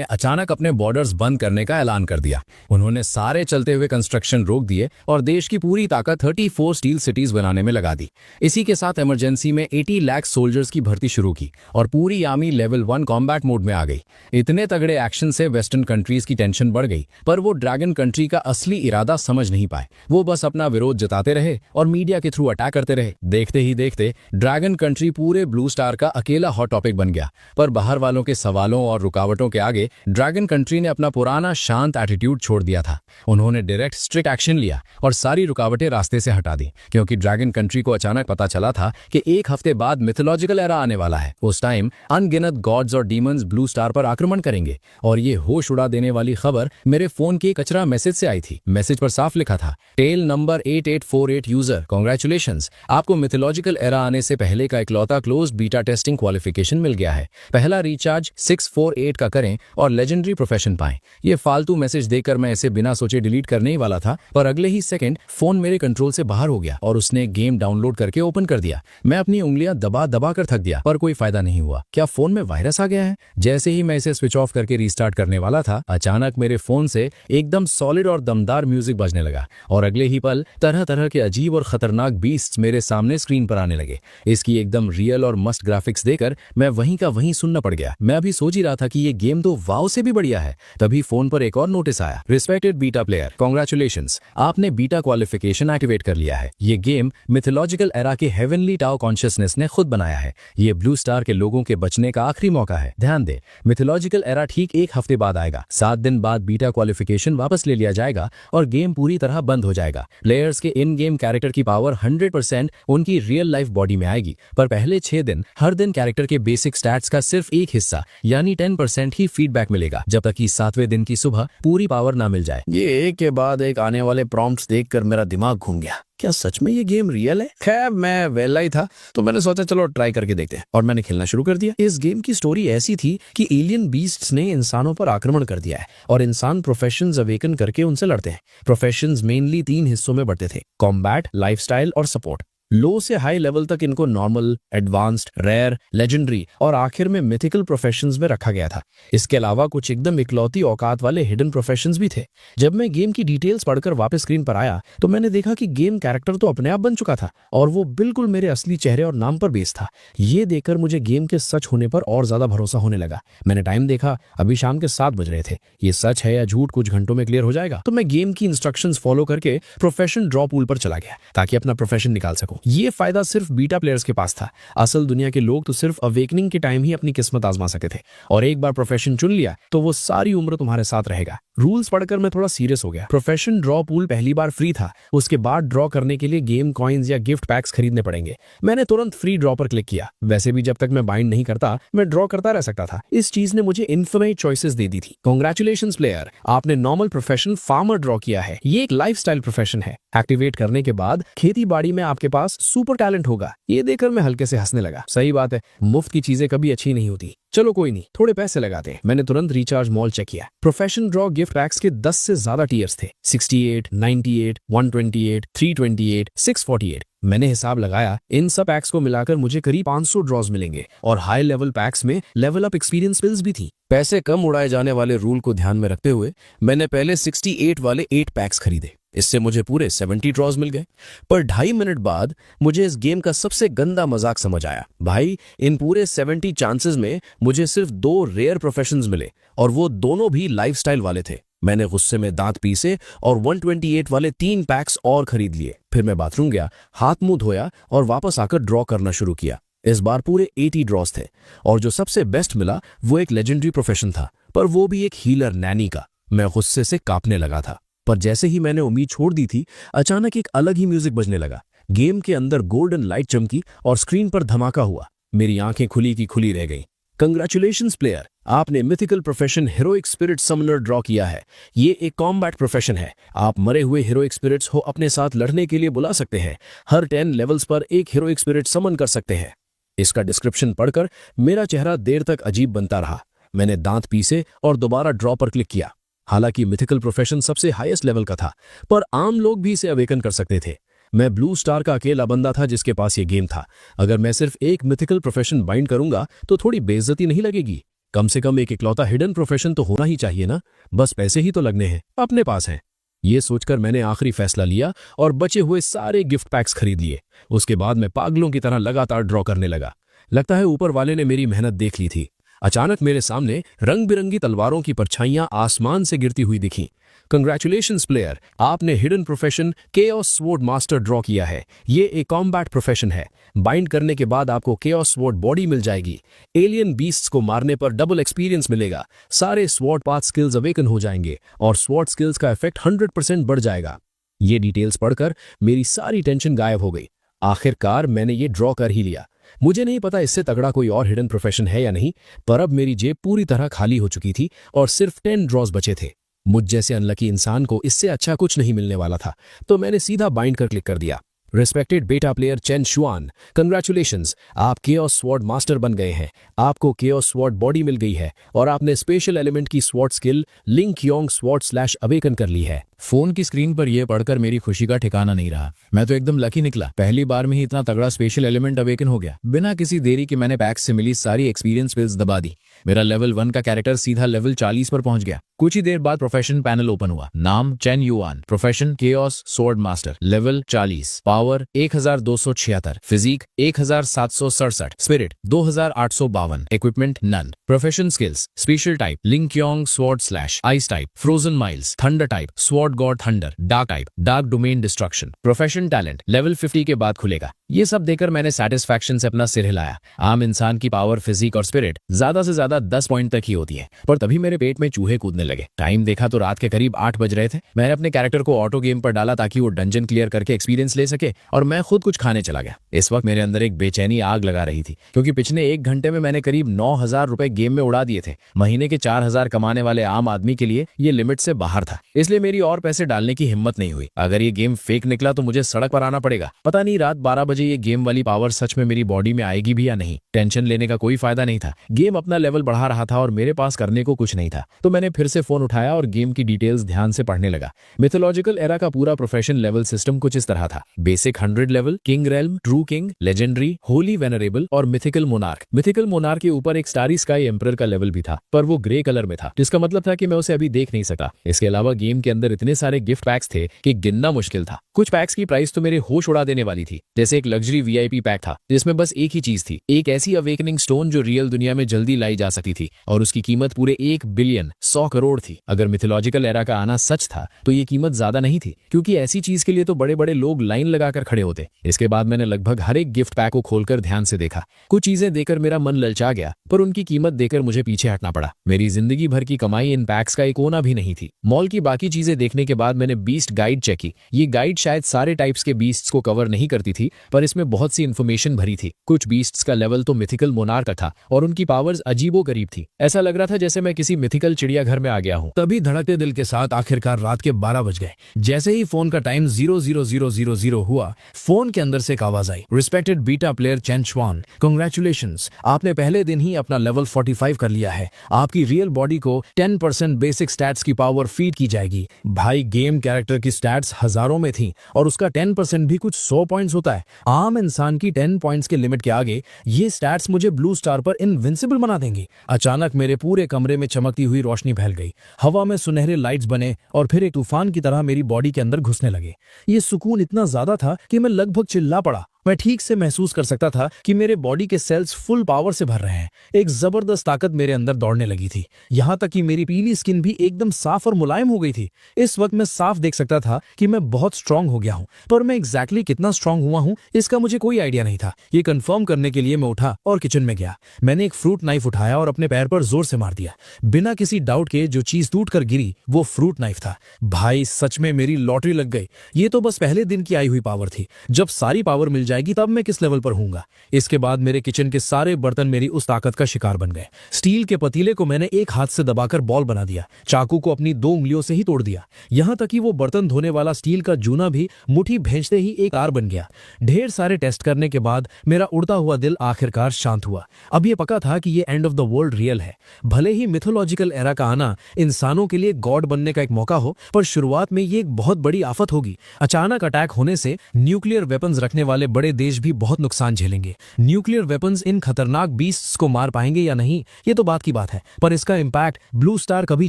ने अचानक अपने बॉर्डर्स बंद करने का ऐलान कर दिया। उन्होंने सारे चलते हुए कंस्ट्रक्शन रोक दिए और देश की पूरी ताकत 34 स्टील सिटीज बनाने में लगा दी। इसी के साथ इमरजेंसी में 80 लाख सोल्जर्स की भर्ती शुरू की और पूरी आर्मी लेवल 1 कॉम्बैट मोड में आ गई। इतने तगड़े एक्शन से वेस्टर्न कंट्रीज की टेंशन बढ़ गई, पर वो ड्रैगन कंट्री का असली इरादा समझ नहीं पाए। वो बस अपना विरोध जताते रहे और मीडिया के थ्रू अटैक करते रहे। देखते ही देखते ड्रैगन कंट्री पूरे ब्लू स्टार का अकेला हॉट टॉपिक बन गया। पर बाहर वालों के सवालों और रुकावटों के आगे ड्रैगन कंट्री ने अपना पुराना शांत एटीट्यूड छोड़ दिया था। उन्होंने डायरेक्ट स्ट्रिक्ट एक्शन लिया और सारी रुकावटें रास्ते से हटा दी, क्योंकि ड्रैगन कंट्री को अचानक पता चला था कि एक हफ्ते बाद मिथोलॉजिकल एरा आने वाला है। उस टाइम अनगिनत गॉड्स और डीमंस ब्लू स्टार पर आक्रमण करेंगे। और ये होश उड़ा देने वाली खबर मेरे फोन के कचरा मैसेज से आई थी। मैसेज पर साफ लिखा था, टेल नंबर 8848 यूजर, कांग्रेचुलेशंस, आपको मिथोलॉजिकल एरा आने से पहले का इकलौता क्लोज्ड बीटा टेस्टिंग क्वालिफिकेशन मिल गया है। पहला रिचार्ज 648 का करें और लेजेंडरी प्रोफेशन पाएं। ये फालतू मैसेज देखकर मैं इसे बिना सोचे डिलीट करने ही वाला था, पर अगले ही सेकंड फोन मेरे कंट्रोल से बाहर हो गया और उसने गेम डाउनलोड करके ओपन कर दिया। मैं अपनी उंगलियां दबा दबा कर थक गया, पर कोई फायदा नहीं हुआ। क्या फोन में वायरस आ गया है? जैसे ही मैं इसे स्विच ऑफ करके रीस्टार्ट करने वाला था, अचानक मेरे फोन से एकदम सॉलिड और दमदार म्यूजिक बजने लगा और अगले ही पल तरह तरह के अजीब और खतरनाक बीस्ट्स मेरे सामने स्क्रीन पर आने लगे। इसकी एकदम रियल और मस्त ग्राफिक्स देखकर मैं वहीं का वहीं सुनना पड़ गया। मैं अभी सोच ही रहा था कि ये गेम तो वाव से भी बढ़िया है, तभी फोन पर एक और नोटिस आया, रिस्पेक्टेड बीटा प्लेयर, कांग्रेचुलेशंस, आपने बीटा क्वालिफिकेशन एक्टिवेट कर लिया है। ये गेम मिथोलॉजिकल एरा के हेवनली टाओ कॉन्शियसनेस ने खुद बनाया है। ये ब्लू स्टार के लोगों के बचने का आखिरी मौका है। ध्यान दे, मिथोलॉजिकल एरा ठीक एक हफ्ते बाद आएगा। 7 दिन बाद बीटा क्वालिफिकेशन वापस ले लिया जाएगा और गेम पूरी तरह बंद हो जाएगा। प्लेयर्स के इन गेम कैरेक्टर की पावर 100% उनकी रियल लाइफ बॉडी में आएगी, पर पहले 6 दिन हर दिन कैरेक्टर के बेसिक स्टैट्स का सिर्फ एक हिस्सा यानी 10% ही फीडबैक मिलेगा, जब तक कि 7वें दिन की सुबह पूरी पावर ना मिल जाए। ये एक के बाद एक आने वाले प्रॉम्प्ट्स देखकर मेरा दिमाग घूम गया। क्या सच में ये गेम रियल है? खैर, मैं वेला ही था तो मैंने सोचा चलो ट्राई करके देखते हैं, और मैंने खेलना शुरू कर दिया। इस गेम की स्टोरी ऐसी थी कि एलियन बीस्ट्स ने इंसानों पर आक्रमण कर दिया है और इंसान प्रोफेशंस अवेकन करके उनसे लड़ते हैं। प्रोफेशंस मेनली 3 हिस्सों में बढ़ते थे, कॉम्बैट, लाइफस्टाइल और सपोर्ट। लो से हाई लेवल तक इनको नॉर्मल, एडवांस्ड, रेयर, लेजेंडरी और आखिर में मिथिकल प्रोफेशंस में रखा गया था। इसके अलावा कुछ एकदम इकलौती औकात वाले हिडन प्रोफेशंस भी थे। जब मैं गेम की डिटेल्स पढ़कर वापस स्क्रीन पर आया तो मैंने देखा कि गेम कैरेक्टर तो अपने आप बन चुका था और वो बिल्कुल मेरे असली चेहरे और नाम पर बेस्ड था। ये देखकर मुझे गेम के सच होने पर और ज्यादा भरोसा होने लगा। मैंने टाइम देखा, अभी शाम के 7 बज रहे थे। ये सच है या झूठ कुछ घंटों में क्लियर हो जाएगा। तो मैं गेम की इंस्ट्रक्शंस फॉलो करके प्रोफेशन ड्रॉ पूल पर चला गया ताकि अपना प्रोफेशन निकाल सकूं। ये फायदा सिर्फ बीटा प्लेयर्स के पास था। असल दुनिया के लोग तो सिर्फ अवेकनिंग के टाइम ही अपनी किस्मत आजमा सकते थे, और एक बार प्रोफेशन चुन लिया तो वो सारी उम्र तुम्हारे साथ रहेगा। रूल्स पढ़कर मैं थोड़ा सीरियस हो गया। प्रोफेशन ड्रॉ पूल पहली बार फ्री था, उसके बाद ड्रॉ करने के लिए गेम कॉइन्स या गिफ्ट पैक्स खरीदने पड़ेंगे। मैंने तुरंत फ्री ड्रॉ पर क्लिक किया। वैसे भी जब तक मैं बाइंड नहीं करता मैं ड्रॉ करता रह सकता था। इस चीज ने मुझे इन्फिनिट चॉइसेस दे दी थी। कांग्रेचुलेशंस प्लेयर, आपने नॉर्मल प्रोफेशन फार्मर ड्रॉ किया है। ये एक लाइफस्टाइल प्रोफेशन है। एक्टिवेट करने के बाद खेती बाड़ी में आपके पास सुपर टैलेंट होगा। ये देखकर मैं हल्के से हंसने लगा। सही बात है, मुफ्त की चीजें कभी अच्छी नहीं होती। चलो कोई नहीं, थोड़े पैसे लगाते हैं। मैंने तुरंत रिचार्ज मॉल चेक किया। प्रोफेशन ड्रॉ गिफ्ट पैक्स के 10 से ज्यादा टीयर्स थे, 68, 98, 128, 328, 648। मैंने हिसाब लगाया, इन सब पैक्स को मिलाकर मुझे करीब 500 ड्रॉज मिलेंगे, और हाई लेवल पैक्स में लेवल अप एक्सपीरियंस पिल्स भी थी। पैसे कम उड़ाए जाने वाले रूल को ध्यान में रखते हुए मैंने पहले 68 वाले 8 पैक्स खरीदे। इससे मुझे पूरे 70 ड्रॉज मिल गए। पर 2.5 मिनट बाद मुझे इस गेम का सबसे गंदा मजाक समझ आया। भाई, इन पूरे 70 चांसेस में मुझे सिर्फ 2 रेयर प्रोफेशंस मिले, और वो दोनों भी लाइफस्टाइल वाले थे। मैंने गुस्से में दांत पीसे और 128 वाले 3 पैक्स और खरीद लिए। फिर मैं बाथरूम गया, हाथ मुंह धोया और वापस आकर ड्रॉ करना शुरू किया। इस बार पूरे 80 ड्रॉज थे, और जो सबसे बेस्ट मिला वो एक लेजेंडरी प्रोफेशन था, पर वो भी एक हीलर नैनी का। मैं गुस्से से कांपने लगा था, पर जैसे ही मैंने उम्मीद छोड़ दी थी, अचानक एक अलग ही म्यूजिक बजने लगा। गेम के अंदर गोल्डन लाइट चमकी और स्क्रीन पर धमाका हुआ। मेरी आंखें खुली की खुली रह गईं। कंग्रेचुलेशंस प्लेयर, आपने mythical profession heroic spirit Sumner draw किया है। ये एक कॉम्बैट प्रोफेशन है। आप मरे हुए हीरोइक स्पिरिट्स को अपने साथ लड़ने के लिए बुला सकते हैं। हर 10 लेवल्स पर एक हीरोइक स्पिरिट समन कर सकते हैं। इसका डिस्क्रिप्शन पढ़कर मेरा चेहरा देर तक अजीब बनता रहा। मैंने दांत पीसे और दोबारा ड्रॉ पर क्लिक किया। हालांकि मिथिकल प्रोफेशन सबसे हाईएस्ट लेवल का था, पर आम लोग भी इसे अवेकन कर सकते थे। मैं ब्लू स्टार का अकेला बंदा था जिसके पास ये गेम था। अगर मैं सिर्फ एक मिथिकल प्रोफेशन बाइंड करूंगा तो थोड़ी बेइज्जती नहीं लगेगी? कम से कम एक इकलौता हिडन प्रोफेशन तो होना ही चाहिए ना, बस पैसे ही तो लगने हैं, अपने पास हैं। ये सोचकर मैंने आखिरी फैसला लिया और बचे हुए सारे गिफ्ट पैक्स खरीद लिए। उसके बाद मैं पागलों की तरह लगातार ड्रॉ करने लगा। लगता है ऊपर वाले ने मेरी मेहनत देख ली थी। अचानक मेरे सामने रंग बिरंगी तलवारों की परछाइयां आसमान से गिरती हुई दिखीं। कंग्रेचुलेशंस प्लेयर, आपने hidden profession chaos sword master draw किया है। ये एक कॉम्बैट प्रोफेशन है। बाइंड करने के बाद आपको केओस स्वॉर्ड बॉडी मिल जाएगी। एलियन बीस्ट्स को मारने पर डबल एक्सपीरियंस मिलेगा। सारे स्वॉर्ड पाथ स्किल्स अवेकन हो जाएंगे और स्वॉर्ड स्किल्स का इफेक्ट 100% बढ़ जाएगा। ये डिटेल्स पढ़कर मेरी सारी टेंशन गायब हो गई। आखिरकार मैंने ये ड्रॉ कर ही लिया। मुझे नहीं पता इससे तगड़ा कोई और हिडन प्रोफेशन है या नहीं, पर अब मेरी जेब पूरी तरह खाली हो चुकी थी और सिर्फ 10 ड्रॉज बचे थे। मुझ जैसे अनलकी इंसान को इससे अच्छा कुछ नहीं मिलने वाला था, तो मैंने सीधा बाइंड कर क्लिक कर दिया। रेस्पेक्टेड बेटा प्लेयर चेन शुआन, कंग्रेचुलेशंस, आप केओस स्वॉर्ड मास्टर बन गए हैं। आपको केओस स्वॉर्ड बॉडी मिल गई है और आपने स्पेशल एलिमेंट की स्वॉर्ड स्किल लिंक योंग स्वॉर्ड स्लैश अवेकन कर ली है। फोन की स्क्रीन पर यह पढ़कर मेरी खुशी का ठिकाना नहीं रहा। मैं तो एकदम लकी निकला। पहली बार में ही इतना तगड़ा स्पेशल एलिमेंट अवेकन हो गया। बिना किसी देरी के मैंने पैक्स से मिली सारी एक्सपीरियंस पिल्स दबा दी। मेरा लेवल 1 का कैरेक्टर सीधा लेवल 40 पर पहुंच गया। कुछ ही देर बाद प्रोफेशन पैनल ओपन हुआ। नाम Chen Yuan, profession chaos sword master, level 40, power 1276, physique 1767, spirit 2852, equipment none, profession skills special type लिंक योंग sword slash, ice type frozen miles, thunder type sword god thunder, dark type dark domain destruction, profession talent level 50 के बाद खुलेगा। ये सब देकर मैंने satisfaction से अपना सिर हिलाया। आम इंसान की पावर, फिजिक और स्पिरिट ज्यादा से ज्यादा 10 पॉइंट तक ही होती है, पर तभी मेरे पेट में चूहे कूदने लगे। टाइम देखा तो रात के करीब 8 बज रहे थे। मैंने अपने कैरेक्टर को ऑटो गेम पर डाला ताकि वो डंजन क्लियर करके एक्सपीरियंस ले सके और मैं खुद कुछ खाने चला गया। इस वक्त मेरे अंदर एक बेचैनी आग लगा रही थी, क्योंकि पिछले 1 घंटे में मैंने करीब 9,000 रुपए गेम में उड़ा दिए थे। महीने के 4,000 कमाने वाले आम आदमी के लिए ये लिमिट से बाहर था, इसलिए मेरी और पैसे डालने की हिम्मत नहीं हुई। अगर ये गेम फेक निकला तो मुझे सड़क पर आना पड़ेगा। पता नहीं रात 12 बजे ये गेम वाली पावर सच में मेरी बॉडी में आएगी भी या नहीं। टेंशन लेने का कोई फायदा नहीं था। गेम अपना लेवल बढ़ा रहा था और मेरे पास करने को कुछ नहीं था, तो मैंने फिर से फोन उठाया और गेम की डिटेल्स ध्यान से पढ़ने लगा। मिथोलॉजिकल एरा का पूरा प्रोफेशन लेवल सिस्टम कुछ इस तरह था। Basic 100 level, king realm, true king, legendary, Holi venerable और मिथिकल मोनार्क। मिथिकल मोनार्क के ऊपर एक स्टारी स्काई एम्परर का लेवल भी था, पर वो ग्रे कलर में था, जिसका मतलब था कि मैं उसे अभी देख नहीं सका। इसके अलावा गेम के अंदर इतने सारे गिफ्ट पैक्स थे कि गिनना मुश्किल था। कुछ पैक्स की प्राइस तो मेरे होश उड़ा देने वाली थी, जैसे एक लग्जरी वीआईपी पैक था जिसमें बस एक ही चीज थी, एक ऐसी अवेकनिंग स्टोन जो रियल दुनिया में जल्दी लाई जा सकती थी, और उसकी कीमत पूरे 1 बिलियन 100 करोड़ थी। अगर मिथोलॉजिकल एरा का आना सच था तो ये कीमत ज्यादा नहीं थी, क्योंकि ऐसी चीज के लिए तो बड़े बड़े लोग लाइन लगाकर खड़े होते। इसके बाद मैंने लगभग हर एक गिफ्ट पैक को खोलकर ध्यान से देखा। कुछ चीजें देकर मेरा मन ललचा गया, पर उनकी कीमत देकर मुझे पीछे हटना पड़ा। मेरी जिंदगी भर की कमाई इन पैक्स का एक कोना भी नहीं थी। मॉल की बाकी चीजें देखने के बाद मैंने बीस्ट गाइड चेक की। ये गाइड शायद सारे टाइप्स के बीस्ट्स को कवर नहीं करती थी, पर इसमें बहुत सी इन्फॉर्मेशन भरी थी। कुछ बीस्ट्स का लेवल तो मिथिकल मोनार्क का था और उनकी पावर्स अजीबो गरीब थी। ऐसा लग रहा था जैसे मैं किसी मिथिकल चिड़ियाघर में आ गया हूँ। तभी धड़कते दिल के साथ आखिरकार रात के 12 बज गए। जैसे ही फोन का टाइम 00000 हुआ, फोन के अंदर से एक आवाज आई। Respected beta player Chen Shuan, congratulations, आपने पहले दिन ही अपना लेवल 45 कर लिया है। आपकी रियल बॉडी को 10% बेसिक स्टैट्स की पावर फीड की जाएगी। भाई, गेम कैरेक्टर की स्टैट्स हजारों में थी और उसका 10% भी कुछ 100 पॉइंट्स होता है। आम इंसान की 10 पॉइंट्स के लिमिट के आगे ये स्टैट्स मुझे ब्लू स्टार पर इनविंसिबल बना देंगी। अचानक मेरे पूरे कमरे में चमकती हुई रोशनी फैल गई। हवा में सुनहरे लाइट्स बने और फिर एक तूफान की तरह मेरी बॉडी के अंदर घुसने लगे। ये सुकून इतना ज्यादा था कि मैं लगभग चिल्ला पड़ा। मैं ठीक से महसूस कर सकता था कि मेरे बॉडी के सेल्स फुल पावर से भर रहे हैं। एक जबरदस्त ताकत मेरे अंदर दौड़ने लगी थी, यहाँ तक कि मेरी पीली स्किन भी एकदम साफ और मुलायम हो गई थी। इस वक्त मैं साफ देख सकता था कि मैं बहुत स्ट्रांग हो गया हूँ, पर मैं एग्जैक्टली कितना स्ट्रांग हुआ हूँ इसका मुझे कोई आइडिया नहीं था। ये कंफर्म करने के लिए मैं उठा और किचन में गया। मैंने एक फ्रूट नाइफ उठाया और अपने पैर पर जोर से मार दिया। बिना किसी डाउट के जो चीज टूट कर गिरी वो फ्रूट नाइफ था। भाई, सच में मेरी लॉटरी लग गई। ये तो बस पहले दिन की आई हुई पावर थी। जब सारी पावर मिल जाएगी तब मैं किस लेवल पर हूंगा। इसके बाद मेरे किचन के सारे बर्तन मेरी उस ताकत का शिकार बन गए। स्टील के पतीले को मैंने एक हाथ से दबाकर बॉल बना दिया। चाकू को अपनी 2 उंगलियों से ही तोड़ दिया। यहां तक कि वो बर्तन धोने वाला स्टील का जूना भी मुट्ठी भेजते ही एक तार बन गया। ढेर सारे टेस्ट करने के बाद मेरा उड़ता हुआ दिल आखिरकार शांत हुआ। अब ये पक्का था कि ये end of the world real है। भले ही मिथोलॉजिकल एरा का आना इंसानों के लिए गॉड बनने का एक मौका हो, पर शुरुआत में ये एक बहुत बड़ी आफत होगी। अचानक अटैक होने से न्यूक्लियर वेपन्स रखने वाले बड़े देश भी बहुत नुकसान झेलेंगे। न्यूक्लियर वेपन्स इन खतरनाक बीस्ट्स को मार पाएंगे या नहीं ये तो बात की बात है, पर इसका इम्पैक्ट ब्लू स्टार कभी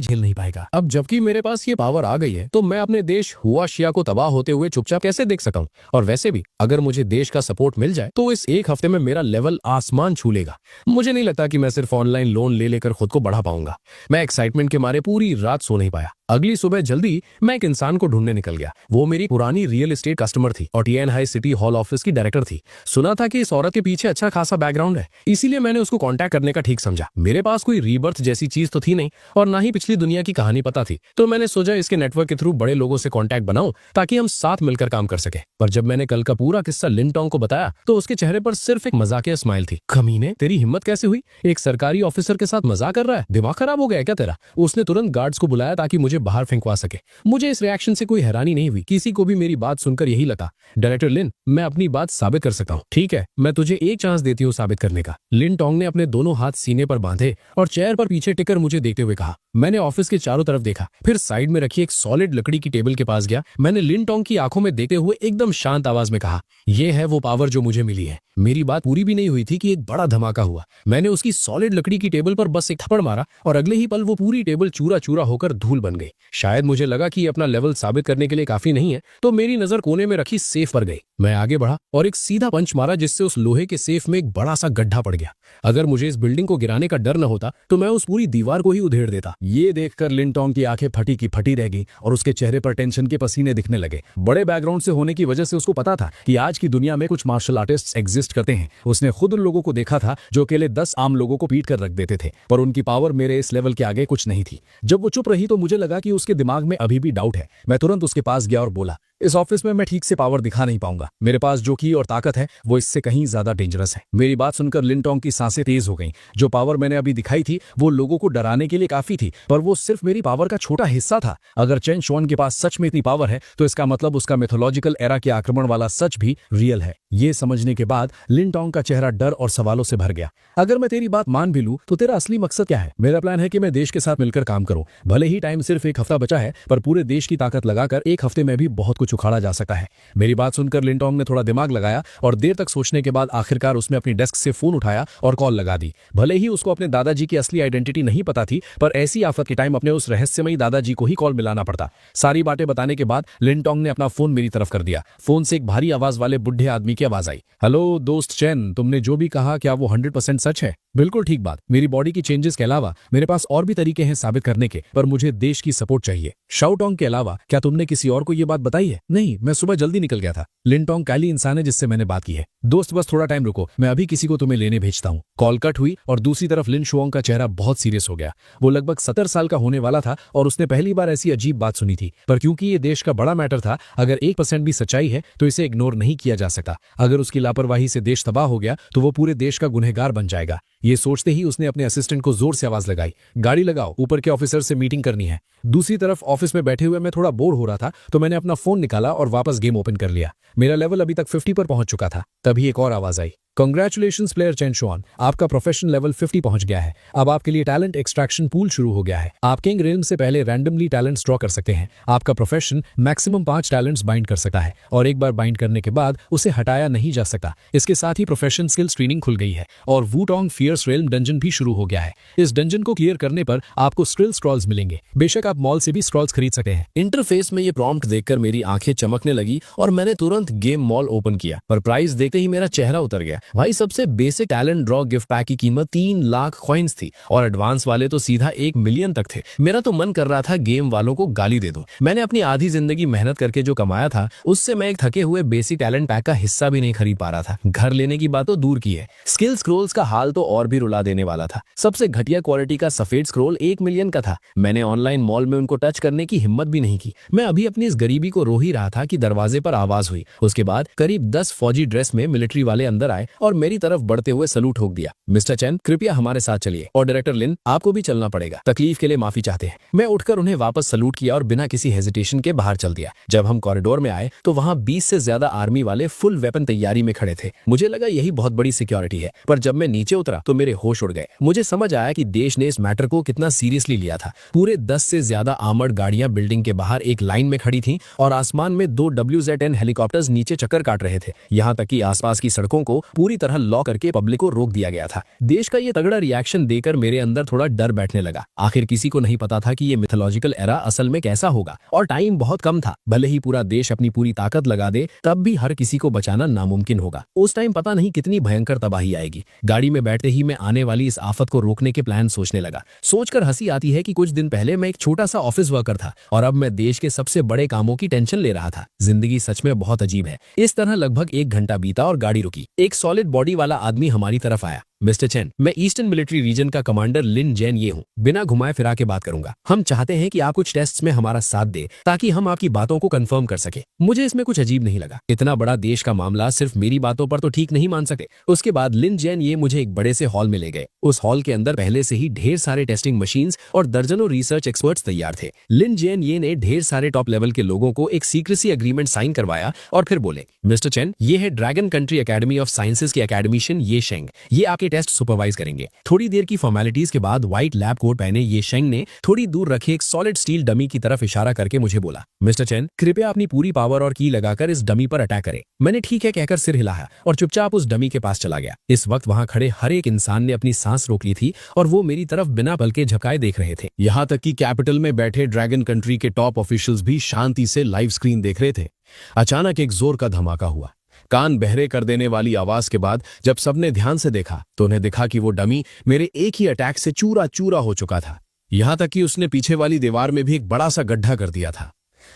झेल नहीं पाएगा। अब जबकि मेरे पास ये पावर आ गई है तो मैं अपने देश हुआ शिया को तबाह होते हुए चुपचाप कैसे देख सकता हूँ? और वैसे भी अगर मुझे देश का सपोर्ट मिल जाए तो इस एक हफ्ते में मेरा लेवल आसमान छू लेगा। मुझे नहीं लगता कि मैं सिर्फ ऑनलाइन लोन ले लेकर खुद को बढ़ा पाऊंगा। मैं एक्साइटमेंट के मारे पूरी रात सो नहीं पाया। अगली सुबह जल्दी मैं एक इंसान को ढूंढने निकल गया। वो मेरी पुरानी रियल एस्टेट कस्टमर थी और TN high city hall office की डायरेक्टर थी। सुना था कि इस औरत के पीछे अच्छा खासा बैकग्राउंड है, इसीलिए मैंने उसको कांटेक्ट करने का ठीक समझा। मेरे पास कोई रीबर्थ जैसी चीज तो थी नहीं और ना ही पिछली दुनिया की कहानी पता थी, तो मैंने सोचा इसके नेटवर्क के थ्रू बड़े लोगों से कांटेक्ट बनाऊं ताकि हम साथ मिलकर काम कर सके। पर जब मैंने कल का पूरा किस्सा लिन टोंग को बताया तो उसके चेहरे पर सिर्फ एक मजाकिया स्माइल थी। कमीने, तेरी हिम्मत कैसे हुई? एक सरकारी ऑफिसर के साथ मजाक कर रहा है? दिमाग खराब हो गया क्या तेरा? उसने तुरंत गार्ड्स को बुलाया ताकि मुझे बाहर फेंकवा सके। मुझे इस रिएक्शन से कोई हैरानी नहीं हुई, किसी को भी मेरी बात सुनकर यही लगा, डायरेक्टर लिन, मैं अपनी बात साबित कर सकता हूँ। ठीक है, मैं तुझे एक चांस देती हूँ साबित करने का। लिन टोंग ने अपने दोनों हाथ सीने पर बांधे और चेयर पर पीछे टिकर मुझे देखते हुए कहा। मैंने ऑफिस के चारों तरफ देखा, फिर साइड में रखी एक सॉलिड लकड़ी की टेबल के पास गया। मैंने लिन टोंग की आंखों में देखते हुए एकदम शांत आवाज में कहा, यह है वो पावर जो मुझे मिली है। मेरी बात पूरी भी नहीं हुई थी कि एक बड़ा धमाका हुआ। मैंने उसकी सॉलिड लकड़ी की टेबल पर बस एक थप्पड़ मारा और अगले ही पल वो पूरी टेबल चूरा चूरा होकर धूल बन गई। शायद मुझे लगा कि अपना लेवल साबित करने के लिए काफी नहीं है, तो मेरी नजर कोने में रखी सेफ पर गई। मैं आगे बढ़ा और एक सीधा पंच मारा जिससे उस लोहे के सेफ में एक बड़ा सा गड्ढा पड़ गया। अगर मुझे इस बिल्डिंग को गिराने का डर न होता तो मैं उस पूरी दीवार को ही उधेड़ देता। ये देखकर लिन टोंग की आंखें फटी की फटी रह गई और उसके चेहरे पर टेंशन के पसीने दिखने लगे। बड़े बैकग्राउंड से होने की वजह से उसको पता था कि आज की दुनिया में कुछ मार्शल आर्टिस्ट एग्जिस्ट करते हैं। उसने खुद उन लोगों को देखा था जो अकेले 10 आम लोगों को पीट कर रख देते थे, पर उनकी पावर मेरे इस लेवल के आगे कुछ नहीं थी। जब वो चुप रही तो मुझे लगा कि उसके दिमाग में अभी भी डाउट है। मैं तुरंत उसके पास गया और बोला, इस ऑफिस में मैं ठीक से पावर दिखा नहीं पाऊंगा। मेरे पास जो की और ताकत है वो इससे कहीं ज्यादा डेंजरस है। मेरी बात सुनकर लिन टोंग की सांसें तेज हो गईं। जो पावर मैंने अभी दिखाई थी वो लोगों को डराने के लिए काफी थी, पर वो सिर्फ मेरी पावर का छोटा हिस्सा था। अगर चेन शुआन के पास सच में इतनी पावर है तो इसका मतलब उसका मिथोलॉजिकल एरा के आक्रमण वाला सच भी रियल है। ये समझने के बाद लिन टोंग का चेहरा डर और सवालों से भर गया। अगर मैं तेरी बात मान भी लूं तो तेरा असली मकसद क्या है? मेरा प्लान है कि मैं देश के साथ मिलकर काम करूं। भले ही टाइम सिर्फ एक हफ्ता बचा है, पर पूरे देश की ताकत लगाकर एक हफ्ते में भी बहुत कुछ उखाड़ा जा सकता है। मेरी बात सुनकर लिन टोंग ने थोड़ा दिमाग लगाया और देर तक सोचने के बाद आखिरकार उसने अपनी डेस्क से फोन उठाया और कॉल लगा दी। भले ही उसको अपने दादाजी की असली आइडेंटिटी नहीं पता थी, पर ऐसी आफत के टाइम अपने उस रहस्यमयी दादाजी को ही कॉल मिलाना पड़ता। सारी बातें बताने के बाद लिन टोंग ने अपना फोन मेरी तरफ कर दिया। फोन से एक भारी आवाज वाले बुढ़े आदमी की आवाज आई, हेलो दोस्त चैन, तुमने जो भी कहा क्या वो 100% सच है? बिल्कुल ठीक बात। मेरी बॉडी की चेंजेस के अलावा मेरे पास और भी तरीके हैं साबित करने के, पर मुझे देश की सपोर्ट चाहिए। शाओटोंग के अलावा क्या तुमने किसी और को ये बात बताई है? नहीं, मैं सुबह जल्दी निकल गया था। लिन टोंग काली इंसान है जिससे मैंने बात की है। दोस्त बस थोड़ा टाइम रुको, मैं अभी किसी को तुम्हें लेने भेजता हूँ। कॉल कट हुई और दूसरी तरफ लिन शुआंग का चेहरा बहुत सीरियस हो गया। वो लगभग 70 साल का होने वाला था और उसने पहली बार ऐसी अजीब बात सुनी थी, पर क्योंकि ये देश का बड़ा मैटर था, अगर 1% भी सच्चाई है तो इसे इग्नोर नहीं किया जा सकता। अगर उसकी लापरवाही से देश तबाह हो गया तो वो पूरे देश का गुनहगार बन जाएगा। ये सोचते ही उसने अपने असिस्टेंट को जोर से आवाज लगाई, गाड़ी लगाओ, ऊपर के ऑफिसर से मीटिंग करनी है। दूसरी तरफ ऑफिस में बैठे हुए मैं थोड़ा बोर हो रहा था तो मैंने अपना फोन निकाला और वापस गेम ओपन कर लिया। मेरा लेवल अभी तक 50 पर पहुंच चुका था। तभी एक और आवाज आई, कांग्रेचुलेशंस प्लेयर चेन शुआन, आपका प्रोफेशन लेवल 50 पहुंच गया है। अब आपके लिए टैलेंट एक्सट्रैक्शन पूल शुरू हो गया है। आप किंग रेल्म से पहले रैंडमली टैलेंट्स ड्रॉ कर सकते हैं। आपका प्रोफेशन मैक्सिमम 5 टैलेंट्स बाइंड कर सकता है और एक बार बाइंड करने के बाद उसे हटाया नहीं जा सकता। इसके साथ ही प्रोफेशन स्किल स्क्रीनिंग खुल गई है और वूटोंग फियर्स रेल्म डंजन भी शुरू हो गया है। इस डंजन को क्लियर करने पर आपको स्क्रिल स्क्रॉल्स मिलेंगे। बेशक आप मॉल से भी स्क्रॉल्स खरीद सकते हैं। इंटरफेस में ये प्रॉम्प्ट देखकर मेरी आंखें चमकने लगी और मैंने तुरंत गेम मॉल ओपन किया, पर प्राइस देखते ही मेरा चेहरा उतर गया। भाई, सबसे basic talent draw gift pack की कीमत 3 लाख कॉइन्स थी और एडवांस वाले तो सीधा 1 मिलियन तक थे। मेरा तो मन कर रहा था गेम वालों को गाली दे दूं। मैंने अपनी आधी जिंदगी मेहनत करके जो कमाया था उससे मैं एक थके हुए बेसिक टैलेंट पैक का हिस्सा भी नहीं खरीद पा रहा था। घर लेने की बात तो दूर की है, स्किल स्क्रोल्स का हाल तो और भी रुला देने वाला था। सबसे घटिया क्वालिटी का सफेद स्क्रोल 1 मिलियन का था। मैंने ऑनलाइन मॉल में उनको टच करने की हिम्मत भी नहीं की। मैं अभी अपनी इस गरीबी को रो ही रहा था कि दरवाजे पर आवाज हुई। उसके बाद करीब 10 फौजी ड्रेस में मिलिट्री वाले अंदर आए और मेरी तरफ बढ़ते हुए सलूट ठोक दिया। मिस्टर चैन, कृपया हमारे साथ चलिए। और डायरेक्टर लिन, आपको भी चलना पड़ेगा, तकलीफ के लिए माफी चाहते हैं। मैं उठकर उन्हें वापस सलूट किया और बिना किसी हेजिटेशन के बाहर चल दिया। जब हम कॉरिडोर में आए तो वहां 20 से ज्यादा आर्मी वाले फुल वेपन तैयारी में खड़े थे। मुझे लगा यही बहुत बड़ी सिक्योरिटी है, पर जब मैं नीचे उतरा तो मेरे होश उड़ गए। मुझे समझ आया कि देश ने इस मैटर को कितना सीरियसली लिया था। पूरे 10 से ज्यादा आर्मर्ड गाड़ियां बिल्डिंग के बाहर एक लाइन में खड़ी थीं और आसमान में 2 WZ-10 हेलीकॉप्टर्स नीचे चक्कर काट रहे थे। यहां तक कि आसपास की सड़कों को पूरी तरह लॉक करके पब्लिक को रोक दिया गया था। देश का ये तगड़ा रिएक्शन देकर मेरे अंदर थोड़ा डर बैठने लगा। आखिर किसी को नहीं पता था कि ये मिथोलॉजिकल एरा असल में कैसा होगा, और टाइम बहुत कम था। भले ही पूरा देश अपनी पूरी ताकत लगा दे, तब भी हर किसी को बचाना नामुमकिन होगा। उस टाइम पता नहीं कितनी भयंकर तबाही आएगी। गाड़ी में बैठते ही मैं आने वाली इस आफत को रोकने के प्लान सोचने लगा। सोचकर हंसी आती है कि कुछ दिन पहले मैं एक छोटा सा ऑफिस वर्कर था और अब मैं देश के सबसे बड़े कामों की टेंशन ले रहा था। जिंदगी सच में बहुत अजीब है। इस तरह लगभग 1 घंटा बीता और गाड़ी रुकी। एक सॉलिड बॉडी वाला आदमी हमारी तरफ आया। मिस्टर चेन, मैं ईस्टर्न मिलिट्री रीजन का कमांडर लिन जैन ये हूँ। बिना घुमाए फिरा के बात करूंगा। हम चाहते हैं कि आप कुछ टेस्ट्स में हमारा साथ दे ताकि हम आपकी बातों को कंफर्म कर सके। मुझे इसमें कुछ अजीब नहीं लगा। इतना बड़ा देश का मामला सिर्फ मेरी बातों पर तो ठीक नहीं मान सकते। उसके बाद लिन जैन ये मुझे एक बड़े से हॉल में ले गए। उस हॉल के अंदर पहले से ही ढेर सारे टेस्टिंग मशीन्स और दर्जनों रिसर्च एक्सपर्ट्स तैयार थे। लिन जैन ये ने ढेर सारे टॉप लेवल के लोगों को एक सीक्रेसी एग्रीमेंट साइन करवाया और फिर बोले, मिस्टर चेन, ये है dragon country academy of sciences के एकेडमिशियन ये शेंग। ये आपके टेस्ट सुपरवाइज करेंगे। थोड़ी देर की फॉर्मेलिटीज के बाद व्हाइट लैब कोट पहने ये शेंग ने थोड़ी दूर रखे एक सॉलिड स्टील डमी की तरफ इशारा करके मुझे बोला, मिस्टर चेन, कृपया अपनी पूरी पावर और की लगाकर इस डमी पर अटैक करें। मैंने ठीक है कहकर सिर हिलाया और चुपचाप उस डमी के पास चला गया। इस वक्त वहां खड़े हर एक इंसान ने अपनी सांस रोक ली थी और वो मेरी तरफ बिना पलके झपकाए देख रहे थे। यहाँ तक कि कैपिटल में बैठे ड्रैगन कंट्री के टॉप ऑफिशियल्स भी शांति से लाइव स्क्रीन देख रहे थे। अचानक एक जोर का धमाका हुआ। कान बहरे कर देने वाली आवाज के बाद जब सबने ध्यान से देखा तो उन्हें दिखा कि वो डमी मेरे एक ही अटैक से चूरा चूरा हो चुका था। यहां तक कि उसने पीछे वाली दीवार में भी एक बड़ा सा गड्ढा कर दिया था।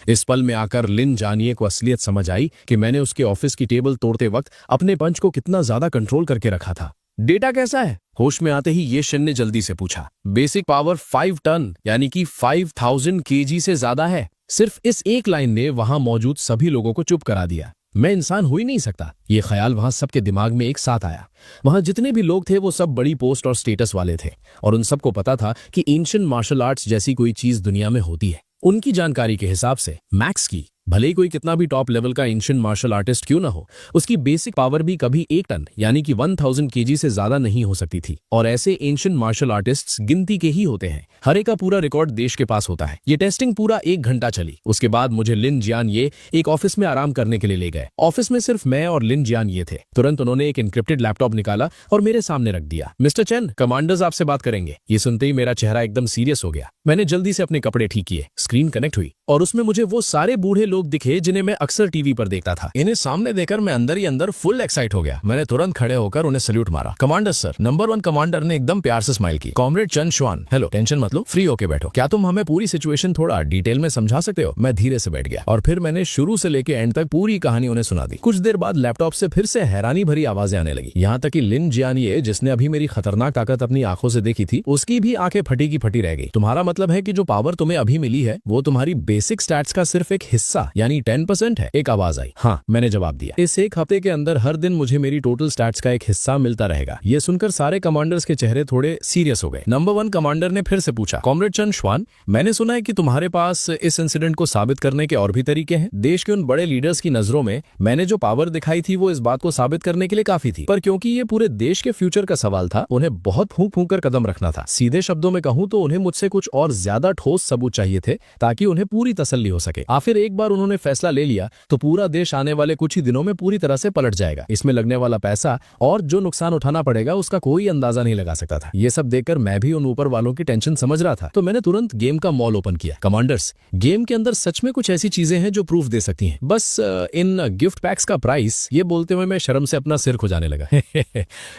इस पल में आकर लिन जानिए को असलियत समझ आई कि मैंने उसके ऑफिस की टेबल तोड़ते वक्त अपने पंच को कितना ज्यादा कंट्रोल करके रखा था। डेटा कैसा है? होश में आते ही ये शन ने जल्दी से पूछा। बेसिक पावर 5 टन यानी कि 5000 kg से ज्यादा है। सिर्फ इस एक लाइन ने वहां मौजूद सभी लोगों को चुप करा दिया। मैं इंसान हो ही नहीं सकता, ये ख्याल वहां सबके दिमाग में एक साथ आया। वहां जितने भी लोग थे वो सब बड़ी पोस्ट और स्टेटस वाले थे और उन सबको पता था कि एंशिएंट मार्शल आर्ट्स जैसी कोई चीज दुनिया में होती है। उनकी जानकारी के हिसाब से मैक्स की, भले ही कोई कितना भी टॉप लेवल का एंशिएंट मार्शल आर्टिस्ट क्यों ना हो, उसकी बेसिक पावर भी कभी 1 टन यानी कि 1000 kg से ज्यादा नहीं हो सकती थी। और ऐसे एंशिएंट मार्शल आर्टिस्ट्स गिनती के ही होते हैं। हर एक का पूरा रिकॉर्ड देश के पास होता है। ये टेस्टिंग पूरा 1 घंटा चली। उसके बाद मुझे लिन जियान ये एक ऑफिस में आराम करने के लिए ले गए। ऑफिस में सिर्फ मैं और लिन जियान ये थे। तुरंत उन्होंने एक एन्क्रिप्टेड लैपटॉप निकाला और मेरे सामने रख दिया। मिस्टर चेन, कमांडर्स आपसे बात करेंगे। ये सुनते ही मेरा चेहरा एकदम सीरियस हो गया। मैंने जल्दी से अपने कपड़े ठीक किए। स्क्रीन कनेक्ट हुई और उसमें मुझे वो सारे बूढ़े लोग दिखे जिन्हें मैं अक्सर टीवी पर देखता था। इन्हें सामने देखकर मैं अंदर ही अंदर फुल एक्साइट हो गया। मैंने तुरंत खड़े होकर उन्हें सल्यूट मारा। Commander sir. नंबर 1 कमांडर ने एकदम प्यार से स्माइल की। कॉमरेड चन श्वान। हेलो, टेंशन मत लो, फ्री होके बैठो। क्या तुम हमें पूरी सिचुएशन थोड़ा डिटेल में समझा सकते हो? मैं धीरे से बैठ गया और फिर मैंने शुरू से लेके एंड तक पूरी कहानी उन्हें सुना दी। कुछ देर बाद लैपटॉप से फिर से हैरानी भरी आवाजें आने लगी। यहाँ तक कि लिन जियानिए, जिसने अभी मेरी खतरनाक ताकत अपनी आंखों से देखी थी, उसकी भी आंखें फटी की फटी रह गई। तुम्हारा मतलब है कि जो पावर तुम्हें अभी मिली है वो तुम्हारी बेसिक स्टैट्स का सिर्फ एक हिस्सा यानी 10% है? एक आवाज आई। हाँ, मैंने जवाब दिया। इस 1 हफ्ते के अंदर हर दिन मुझे मेरी टोटल स्टैट्स का एक हिस्सा मिलता रहेगा। ये सुनकर सारे कमांडर्स के चेहरे थोड़े सीरियस हो गए। नंबर 1 कमांडर ने फिर से पूछा, कॉमरेड चन श्वान, मैंने सुना है कि तुम्हारे पास इस इंसिडेंट को साबित करने के और भी तरीके हैं। देश के उन बड़े लीडर्स की नजरों में मैंने जो पावर दिखाई थी वो इस बात को साबित करने के लिए काफी थी, पर क्योंकि ये पूरे देश के फ्यूचर का सवाल था, उन्हें बहुत फूंक फूंक कर कदम रखना था। सीधे शब्दों में कहूं तो उन्हें मुझसे कुछ और ज्यादा ठोस सबूत चाहिए थे ताकि उन्हें पूरी तसल्ली हो सके। आखिर एक बार उन्होंने फैसला ले लिया तो पूरा देश आने वाले कुछ ही दिनों में पूरी तरह से पलट जाएगा। इसमें लगने वाला पैसा और जो नुकसान उठाना पड़ेगा उसका कोई अंदाजा नहीं लगा सकता था। ये सब देखकर मैं भी उन ऊपर वालों की टेंशन समझ रहा था, तो मैंने तुरंत गेम का मॉल ओपन किया। कमांडर्स, गेम के अंदर सच में कुछ ऐसी चीजें हैं जो प्रूफ दे सकती हैं। बस इन गिफ्ट पैक्स का प्राइस। ये बोलते हुए मैं शर्म से अपना सिर खुजाने लगा।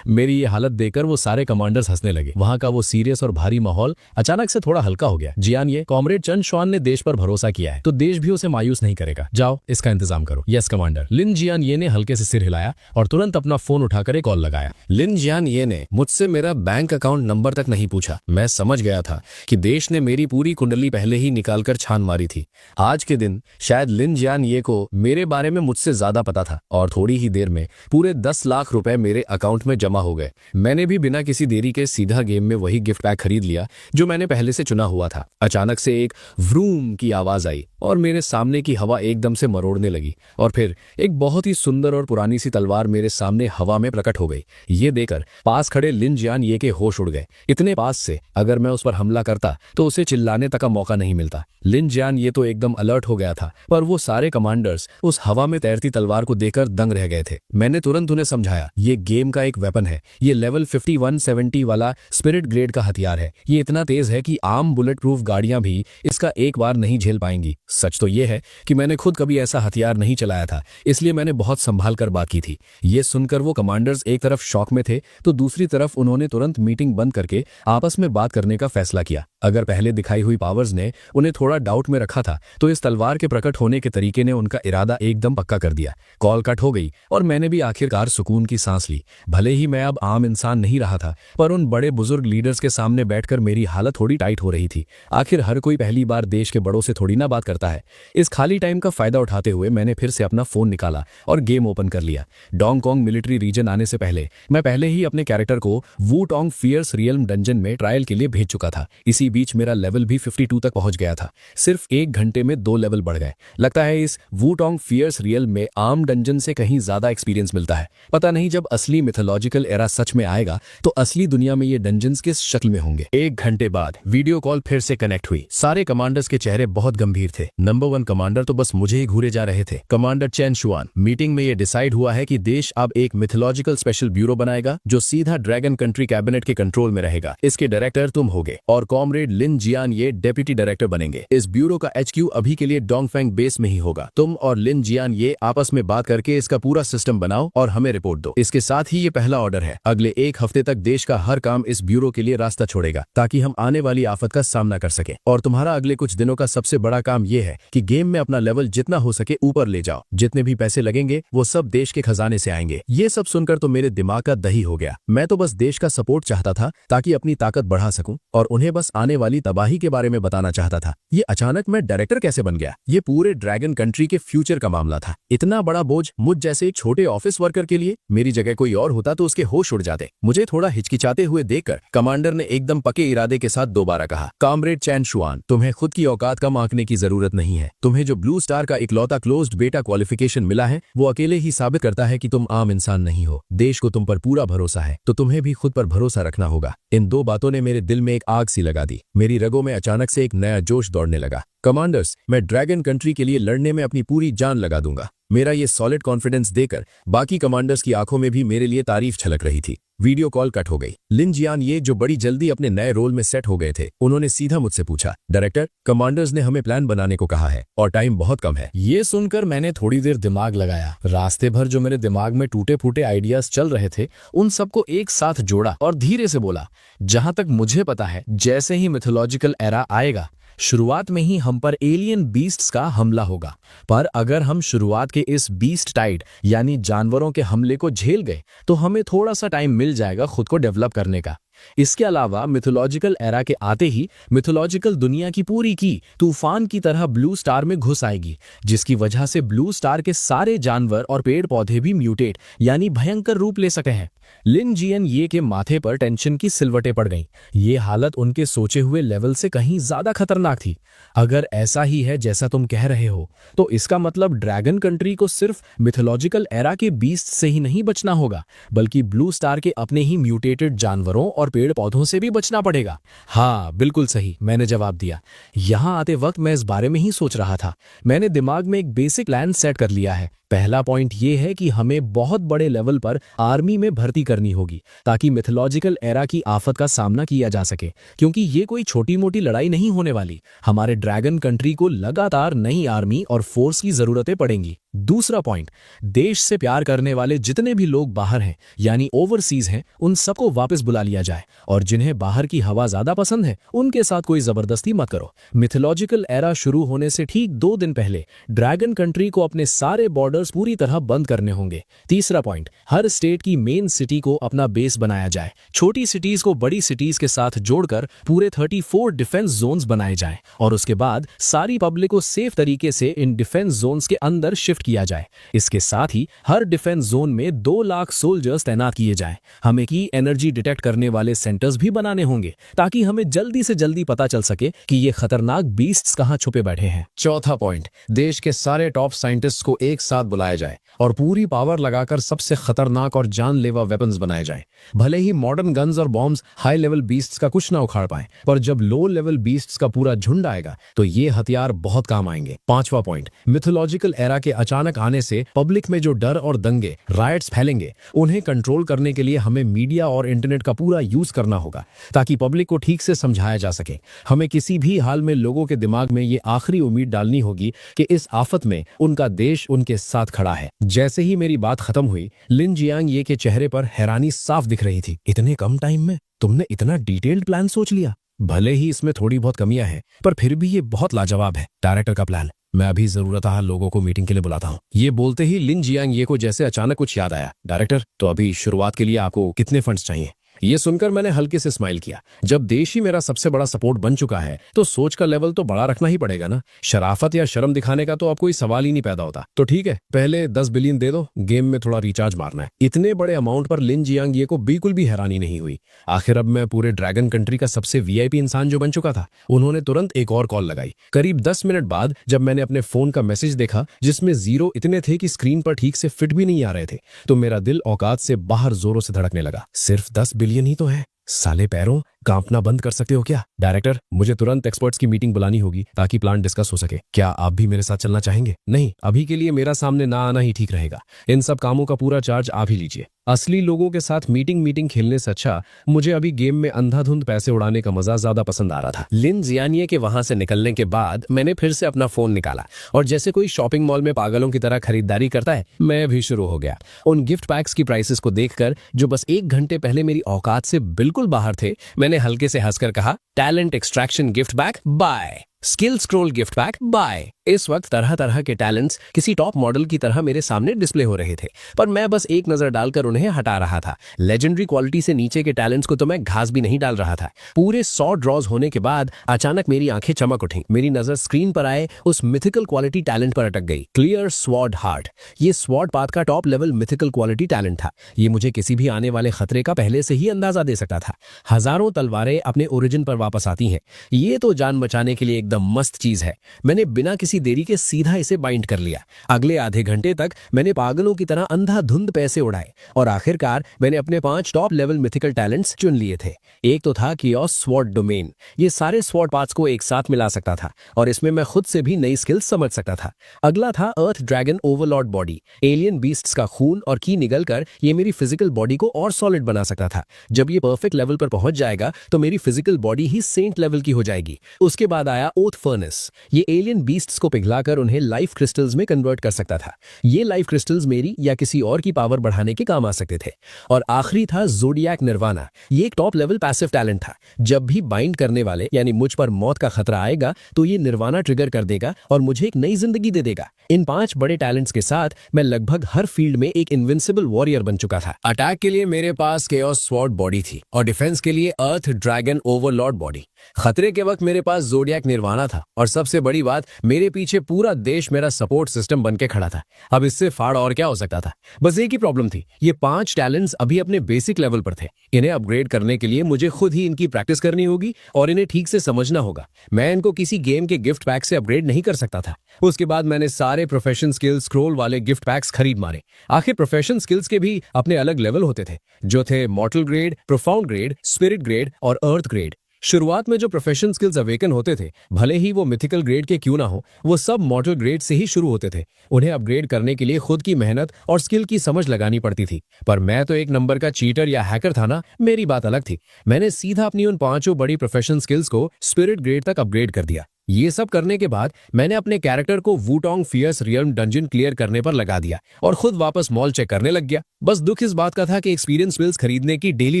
मेरी ये हालत देखकर वो सारे कमांडर्स हंसने लगे। वहां का वो सीरियस और भारी माहौल अचानक से थोड़ा हल्का हो गया। जियान, ये कॉमरेड चन श्वान ने देश पर भरोसा किया है तो देश भी उसे मायूस नहीं करेगा, जाओ इसका इंतजाम करो। Yes commander. लिन जियान ये ने हल्के से सिर हिलाया और तुरंत अपना फोन उठाकर एक कॉल लगाया। लिन जियान ये ने मुझसे मेरा बैंक अकाउंट नंबर तक नहीं पूछा। मैं समझ गया था कि देश ने मेरी पूरी कुंडली पहले ही निकालकर छान मारी थी। आज के दिन शायद लिन जियान ये को मेरे बारे में मुझसे ज्यादा पता था और थोड़ी ही देर में पूरे 10 लाख रुपए मेरे अकाउंट में जमा हो गए। मैंने भी बिना किसी देरी के सीधा गेम में वही गिफ्ट पैक खरीद लिया जो मैंने पहले से चुना हुआ था। अचानक से एक व्रूम की आवाज आई और मेरे सामने की हवा एकदम से मरोड़ने लगी और फिर एक बहुत ही सुंदर और पुरानी सी तलवार मेरे सामने हवा में प्रकट हो गई। ये देखकर पास खड़े लिन जियान ये के होश उड़ गए। इतने पास से अगर मैं उस पर हमला करता तो उसे चिल्लाने तक का मौका नहीं मिलता। लिन जियान ये तो एकदम अलर्ट हो गया था, पर वो सारे कमांडर्स उस हवा में तैरती तलवार को देखकर दंग रह गए थे। मैंने तुरंत उन्हें समझाया, ये गेम का एक वेपन है। ये लेवल 5170 वाला स्पिरिट ग्रेड का हथियार है। ये इतना तेज है कि आम बुलेट प्रूफ गाड़ियां भी इसका एक बार नहीं झेल पाएंगी। सच तो ये है कि मैंने खुद कभी ऐसा हथियार नहीं चलाया था, इसलिए मैंने बहुत संभाल कर बात की थी। ये सुनकर वो कमांडर्स एक तरफ शॉक में थे तो दूसरी तरफ उन्होंने तुरंत मीटिंग बंद करके आपस में बात करने का फैसला किया। अगर पहले दिखाई हुई पावर्स ने उन्हें थोड़ा डाउट में रखा था तो इस तलवार के प्रकट होने के तरीके ने उनका इरादा एकदम पक्का कर दिया। कॉल कट हो गई और मैंने भी आखिरकार सुकून की सांस ली। भले ही मैं अब आम इंसान नहीं रहा था, पर उन बड़े बुजुर्ग लीडर्स के सामने बैठकर मेरी हालत थोड़ी टाइट हो रही थी। आखिर हर कोई पहली बार देश के बड़ों से थोड़ी ना बात करता है। इस खाली टाइम का फायदा उठाते हुए मैंने फिर से अपना फोन निकाला और गेम ओपन कर लिया। डोंगकोंग मिलिट्री रीजन आने से पहले मैं पहले ही अपने कैरेक्टर को वुटोंग फियर्स रियल्म डंजन में ट्रायल के लिए भेज चुका था। इसी बीच मेरा लेवल भी 52 तक पहुंच गया था। सिर्फ 1 घंटे में 2 लेवल बढ़ गए। लगता है इस वुटोंग फियर्स रियल्म में आम डंजन से कहीं ज्यादा एक्सपीरियंस मिलता है। पता नहीं जब असली मिथोलॉजिकल एरा सच में आएगा तो असली दुनिया में ये डंजन्स किस शक्ल में होंगे। 1 घंटे बाद वीडियो कॉल फिर से कनेक्ट हुई। सारे कमांडर्स के चेहरे बहुत गंभीर थे। नंबर 1 कमांडर तो बस मुझे ही घूरे जा रहे थे। कमांडर चेन शुआन, मीटिंग में ये डिसाइड हुआ है कि देश अब एक मिथोलॉजिकल स्पेशल ब्यूरो बनाएगा जो सीधा ड्रैगन कंट्री कैबिनेट के कंट्रोल में रहेगा। इसके डायरेक्टर तुम होगे और कॉमरेड लिन जियान ये डेप्यूटी डायरेक्टर बनेंगे। इस ब्यूरो का HQ अभी के लिए डोंगफेंग बेस में ही होगा। तुम और लिन जियान ये आपस में बात करके इसका पूरा सिस्टम बनाओ और हमें रिपोर्ट दो। इसके साथ ही ये पहला ऑर्डर है, अगले 1 हफ्ते तक देश का हर काम इस ब्यूरो के लिए रास्ता छोड़ेगा ताकि हम आने वाली आफत का सामना कर सके। और तुम्हारा अगले कुछ दिनों का सबसे बड़ा काम ये है कि गेम में अपना लेवल जितना हो सके ऊपर ले जाओ। जितने भी पैसे लगेंगे वो सब देश के खजाने से आएंगे। ये सब सुनकर तो मेरे दिमाग का दही हो गया। मैं तो बस देश का सपोर्ट चाहता था ताकि अपनी ताकत बढ़ा सकूं और उन्हें बस आने वाली तबाही के बारे में बताना चाहता था। ये अचानक मैं डायरेक्टर कैसे बन गया? ये पूरे ड्रैगन कंट्री के फ्यूचर का मामला था। इतना बड़ा बोझ मुझ जैसे एक छोटे ऑफिस वर्कर के लिए। मेरी जगह कोई और होता तो उसके होश उड़ जाते। मुझे थोड़ा हिचकिचाते हुए देखकर कमांडर ने एकदम पक्के इरादे के साथ दोबारा कहा, कॉमरेड चैन शुआन, तुम्हें खुद की औकात कम आंकने की जरूरत नहीं है। तुम्हें जो ब्लू स्टार का इकलौता क्लोज्ड बेटा क्वालिफिकेशन मिला है वो अकेले ही साबित करता है कि तुम आम इंसान नहीं हो। देश को तुम पर पूरा भरोसा है तो तुम्हें भी खुद पर भरोसा रखना होगा। इन 2 बातों ने मेरे दिल में एक आग सी लगा दी। मेरी रगों में अचानक से एक नया जोश दौड़ने लगा। कमांडर्स, मैं ड्रैगन कंट्री के लिए लड़ने में अपनी पूरी जान लगा दूंगा। मेरा ये सॉलिड कॉन्फिडेंस देकर बाकी कमांडर्स की आंखों में भी मेरे लिए तारीफ छलक रही थी। वीडियो कॉल कट हो गई। लिन जियान ये जो बड़ी जल्दी अपने नए रोल में सेट हो गए थे, उन्होंने सीधा मुझसे पूछा, डायरेक्टर, कमांडर्स ने हमें प्लान बनाने को कहा है और टाइम बहुत कम है। ये सुनकर मैंने थोड़ी देर दिमाग लगाया। रास्ते भर जो मेरे दिमाग में टूटे फूटे आइडियाज चल रहे थे उन सबको एक साथ जोड़ा और धीरे से बोला, जहां तक मुझे पता है जैसे ही मिथोलॉजिकल एरा आएगा शुरुआत में ही हम पर एलियन बीस्ट्स का हमला होगा। पर अगर हम शुरुआत के इस बीस्ट टाइड यानी जानवरों के हमले को झेल गए तो हमें थोड़ा सा टाइम मिल जाएगा खुद को डेवलप करने का। इसके अलावा मिथोलॉजिकल एरा के आते ही मिथोलॉजिकल दुनिया की पूरी की तूफान की तरह ब्लू स्टार में घुस आएगी, जिसकी वजह से ब्लू स्टार के सारे जानवर और पेड़ पौधे भी म्यूटेट यानी भयंकर रूप ले सके हैं। लिन जियन ये के माथे पर टेंशन की सिलवटें पड़ गईं। ये हालत उनके सोचे हुए लेवल से कहीं ज्यादा खतरनाक थी। अगर ऐसा ही है जैसा तुम कह रहे हो तो इसका मतलब ड्रैगन कंट्री को सिर्फ मिथोलॉजिकल एरा के बीस्ट से ही नहीं बचना होगा, बल्कि ब्लू स्टार के अपने ही म्यूटेटेड जानवरों और पेड़ पौधों से भी बचना पड़ेगा। हाँ, बिल्कुल सही, मैंने जवाब दिया। यहां आते वक्त मैं इस बारे में ही सोच रहा था। मैंने दिमाग में एक बेसिक प्लान सेट कर लिया है। पहला पॉइंट ये है कि हमें बहुत बड़े लेवल पर आर्मी में भर्ती करनी होगी ताकि मिथोलॉजिकल एरा की आफत का सामना किया जा सके, क्योंकि ये कोई छोटी मोटी लड़ाई नहीं होने वाली। हमारे ड्रैगन कंट्री को लगातार नई आर्मी और फोर्स की जरूरतें पड़ेंगी। दूसरा पॉइंट, देश से प्यार करने वाले जितने भी लोग बाहर हैं यानी ओवरसीज हैं, उन सबको वापस बुला लिया जाए, और जिन्हें बाहर की हवा ज्यादा पसंद है उनके साथ कोई जबरदस्ती मत करो। मिथोलॉजिकल एरा शुरू होने से ठीक 2 दिन पहले ड्रैगन कंट्री को अपने सारे बॉर्डर्स पूरी तरह बंद करने होंगे। तीसरा पॉइंट, हर स्टेट की मेन सिटी को अपना बेस बनाया जाए। छोटी सिटीज को बड़ी सिटीज के साथ जोड़कर पूरे 34 डिफेंस जोन्स बनाए जाएं, और उसके बाद सारी पब्लिक को सेफ तरीके से इन डिफेंस जोन्स के अंदर शिफ्ट किया जाए। इसके साथ ही हर डिफेंस जोन में 2 लाख सोल्जर्स तैनात किए जाएं। हमें की एनर्जी डिटेक्ट करने वाले सेंटर्स भी बनाने होंगे ताकि हमें जल्दी से जल्दी पता चल सके कि ये खतरनाक बीस्ट्स कहां छुपे बैठे हैं। चौथा पॉइंट, देश के सारे टॉप साइंटिस्ट्स को एक साथ बुलाया जाए और पूरी पावर लगाकर सबसे खतरनाक और जानलेवा वेपन्स बनाए जाएं। भले ही मॉडर्न गन्स और बॉम्ब्स हाई लेवल बीस्ट्स का कुछ ना उखाड़ पाए, पर जब लो लेवल बीस्ट्स का पूरा झुंड आएगा तो ये हथियार बहुत काम आएंगे। पांचवा पॉइंट, मिथोलॉजिकल एरा के अचानक आने से पब्लिक में जो डर और दंगे राइट्स फैलेंगे, उन्हें कंट्रोल करने के लिए हमें मीडिया और इंटरनेट का पूरा यूज करना होगा ताकि पब्लिक को ठीक से समझाया जा सके। हमें किसी भी हाल में लोगों के दिमाग में ये आखिरी उम्मीद डालनी होगी कि इस आफत में उनका देश उनके साथ खड़ा है। जैसे ही मेरी बात खत्म हुई, लिन जियांग ये के चेहरे पर हैरानी साफ दिख रही थी। इतने कम टाइम में तुमने इतना डिटेल्ड प्लान सोच लिया? भले ही इसमें थोड़ी बहुत कमियां हैं, पर फिर भी ये बहुत लाजवाब है। डायरेक्टर का प्लान, मैं अभी जरूरत लोगों को मीटिंग के लिए बुलाता हूँ। ये बोलते ही लिन जियांग ये को जैसे अचानक कुछ याद आया। डायरेक्टर, तो अभी शुरुआत के लिए आपको कितने फंड्स चाहिए? ये सुनकर मैंने हल्के से स्माइल किया। जब देश ही मेरा सबसे बड़ा सपोर्ट बन चुका है तो सोच का लेवल तो बड़ा रखना ही पड़ेगा ना। शराफत या शर्म दिखाने का तो अब कोई सवाल ही नहीं पैदा होता। तो ठीक है, पहले 10 बिलियन दे दो, गेम में थोड़ा रिचार्ज मारना है। इतने बड़े अमाउंट पर लिन जियांग ये को बिल्कुल भी हैरानी नहीं हुई। आखिर अब मैं पूरे ड्रैगन कंट्री का सबसे वीआईपी इंसान जो बन चुका था। उन्होंने तुरंत एक और कॉल लगाई। करीब 10 मिनट बाद जब मैंने अपने फोन का मैसेज देखा जिसमें 0 इतने थे कि स्क्रीन पर ठीक से फिट भी नहीं आ रहे थे, तो मेरा दिल औकात से बाहर जोरों से धड़कने लगा। सिर्फ 10 बिलियन ही तो है। साले पैरों, कांपना बंद कर सकते हो क्या? डायरेक्टर, मुझे तुरंत एक्सपर्ट्स की मीटिंग बुलानी होगी ताकि प्लान डिस्कस हो सके। क्या आप भी मेरे साथ चलना चाहेंगे? नहीं, अभी के लिए मेरा सामने ना आना ही ठीक रहेगा। इन सब कामों का पूरा चार्ज आप ही लीजिए। असली लोगों के साथ मीटिंग खेलने से अच्छा मुझे अभी गेम में अंधाधुंध पैसे उड़ाने का मजा ज्यादा पसंद आ रहा था। लिन जियानिये के वहां से निकलने के बाद मैंने फिर से अपना फोन निकाला और जैसे कोई शॉपिंग मॉल में पागलों की तरह खरीदारी करता है, मैं भी शुरू हो गया। उन गिफ्ट पैक्स की प्राइसेस को देखकर जो बस 1 घंटे पहले मेरी औकात से बिल्कुल बाहर थे, मैंने हल्के से हंसकर कहा, talent extraction gift pack buy, skill scroll gift pack buy. इस वक्त तरह तरह के टैलेंट्स किसी टॉप मॉडल की तरह मेरे सामने डिस्प्ले हो रहे थे, पर मैं बस एक नजर डालकर उन्हें हटा रहा था। लेजेंडरी क्वालिटी से नीचे के टैलेंट्स को तो मैं घास भी नहीं डाल रहा था। पूरे 100 ड्रॉज होने के बाद अचानक मेरी आंखें चमक उठी। मेरी नजर स्क्रीन पर आए उस मिथिकल क्वालिटी टैलेंट पर अटक गई, क्लियर स्वॉर्ड हार्ट। ये स्वॉर्ड पाथ का top level mythical quality talent था। ये मुझे किसी भी आने वाले खतरे का पहले से ही अंदाजा दे सकता था। हजारों तलवारें अपने ओरिजिन पर वापस आती हैं, ये तो जान बचाने के लिए एकदम मस्त चीज है। मैंने बिना किसी देरी के सीधा इसे बाइंड कर लिया। अगले आधे घंटे तक मैंने पागलों की तरह अंधाधुंध पैसे उड़ाए और आखिरकार मैंने अपने 5 टॉप लेवल मिथिकल टैलेंट्स चुन लिए थे। एक तो था कियोस स्वॉर्ड डोमेन। ये सारे स्वॉर्ड पार्ट्स को एक साथ मिला सकता था और इसमें मैं खुद से भी नई स्किल्स समझ सकता था। अगला था earth dragon overlord body. Alien beasts का खून और की निगलकर ये मेरी फिजिकल बॉडी को और सॉलिड बना सकता था। जब ये परफेक्ट लेवल पर पहुंच जाएगा तो मेरी फिजिकल बॉडी ही सेंट लेवल की हो जाएगी। उसके बाद आया ओथ फर्नेस। ये एलियन बीस्ट्स को पिघलाकर उन्हें लाइफ क्रिस्टल्स में कन्वर्ट कर सकता था। ये लाइफ क्रिस्टल्स मेरी या किसी और की पावर बढ़ाने के काम आ सकते थे। और आखिरी था ज़ोडिएक निर्वाणा। ये एक टॉप लेवल पैसिव टैलेंट था। जब भी बाइंड करने वाले यानी मुझ पर मौत का खतरा आएगा तो ये निर्वाणा ट्रिगर कर देगा और मुझे एक नई जिंदगी दे देगा। इन 5 बड़े टैलेंट्स के साथ मैं लगभग हर फील्ड में एक इनविंसिबल वॉरियर बन चुका था। अटैक के लिए मेरे पास केओस स्वॉर्ड बॉडी थी और डिफेंस के लिए अर्थ ड्रैगन ओवरलॉर्ड बॉडी। खतरे के वक्त मेरे पास ज़ोडिएक निर्वाणा था और सबसे बड़ी बात, मेरे पीछे पूरा देश मेरा सपोर्ट सिस्टम बनके खड़ा था। अब इससे फाड़ और क्या हो सकता था? बस एक ही प्रॉब्लम थी, ये 5 टैलेंट्स अभी अपने बेसिक लेवल पर थे। इन्हें अपग्रेड करने के लिए मुझे खुद ही इनकी प्रैक्टिस करनी होगी और इन्हें ठीक से समझना होगा। मैं इनको किसी गेम के गिफ्ट पैक से अपग्रेड नहीं कर सकता था। उसके बाद मैंने सारे प्रोफेशन स्किल स्क्रॉल वाले गिफ्ट पैक्स खरीद मारे। आखिर प्रोफेशन स्किल्स के भी अपने अलग लेवल होते थे, जो थे मॉर्टल grade, profound grade, spirit grade और अर्थ ग्रेड। शुरुआत में जो प्रोफेशनल स्किल्स अवेकन होते थे, भले ही वो मिथिकल ग्रेड के क्यों ना हो, वो सब मॉडल ग्रेड से ही शुरू होते थे। उन्हें अपग्रेड करने के लिए खुद की मेहनत और स्किल की समझ लगानी पड़ती थी। पर मैं तो एक नंबर का चीटर या हैकर था ना, मेरी बात अलग थी। मैंने सीधा अपनी उन 5 बड़ी प्रोफेशनल स्किल्स को स्पिरिट ग्रेड तक अपग्रेड कर दिया। ये सब करने के बाद मैंने अपने कैरेक्टर को वुटोंग फियर्स रियल्म डंजन क्लियर करने पर लगा दिया और खुद वापस मॉल चेक करने लग गया। बस दुख इस बात का था कि एक्सपीरियंस बिल्स खरीदने की डेली